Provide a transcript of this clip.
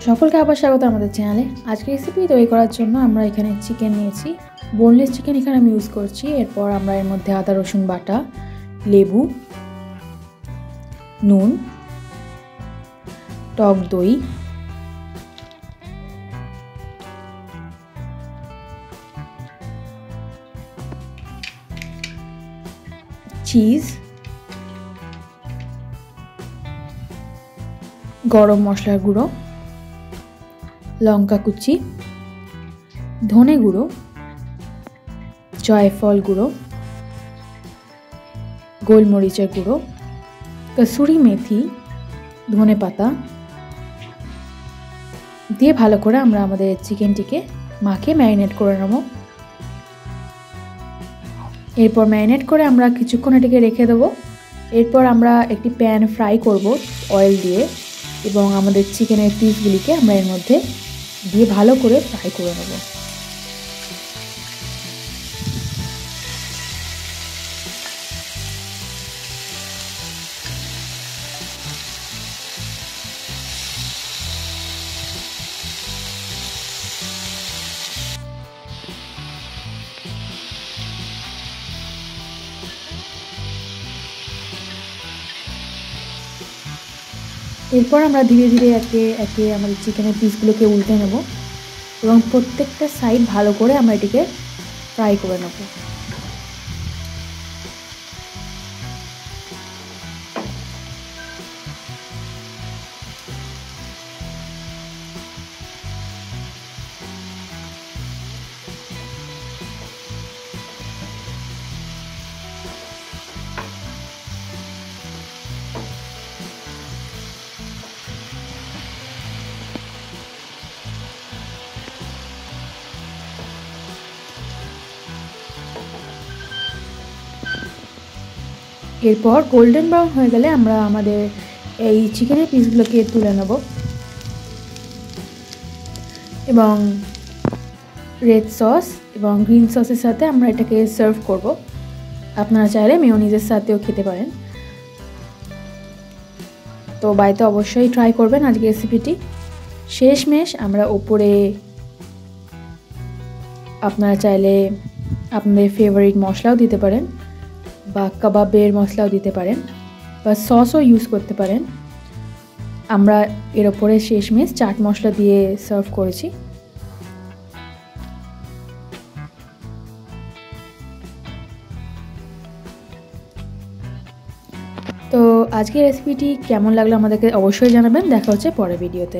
সকলকে আবার স্বাগত আমাদের চ্যানেলে। আজকে রেসিপি তৈরি করার জন্য আমরা এখানে চিকেন নিয়েছি, বোনলেস চিকেন এখানে আমি ইউজ করছি। এরপর আমরা এর মধ্যে আদা রসুন বাটা, লেবু, নুন, টক দই, চিজ, গরম মশলার গুঁড়ো, লঙ্কা কুচি, ধনে গুঁড়ো, জয়ফল গুঁড়ো, গোলমরিচের গুঁড়ো, কসুরি মেথি, ধনে পাতা দিয়ে ভালো করে আমরা আমাদের চিকেনটিকে মাখিয়ে ম্যারিনেট করে নেব। এরপর ম্যারিনেট করে আমরা কিছুক্ষণ এটিকে রেখে দেবো। এরপর আমরা একটি প্যান ফ্রাই করব অয়েল দিয়ে, এবং আমাদের চিকেনের পিসগুলিকে আমরা এর মধ্যে দিয়ে ভালো করে ফ্রাই করে নেব। এরপর আমরা ধীরে ধীরে একে একে আমাদের চিকেনের পিসগুলোকে উল্টে নেব এবং প্রত্যেকটা সাইড ভালো করে আমরা এটিকে ফ্রাই করে নেব। এরপর গোল্ডেন ব্রাউন হয়ে গেলে আমরা আমাদের এই চিকেনের পিসগুলোকে তুলে নেব এবং রেড সস এবং গ্রিন সসের সাথে আমরা এটাকে সার্ভ করব। আপনারা চাইলে মেয়োনিজের সাথেও খেতে পারেন। তো বাড়িতে অবশ্যই ট্রাই করবেন আজকে রেসিপিটি। শেষমেশ আমরা ওপরে আপনারা চাইলে আপনাদের ফেভারিট মশলাও দিতে পারেন, বা কাবাবের মশলাও দিতে পারেন, বা সসও ইউজ করতে পারেন। আমরা এর ওপরে শেষমেশ চাট মশলা দিয়ে সার্ভ করেছি। তো আজকের রেসিপিটি কেমন লাগলো আমাদেরকে অবশ্যই জানাবেন। দেখা হচ্ছে পরের ভিডিওতে।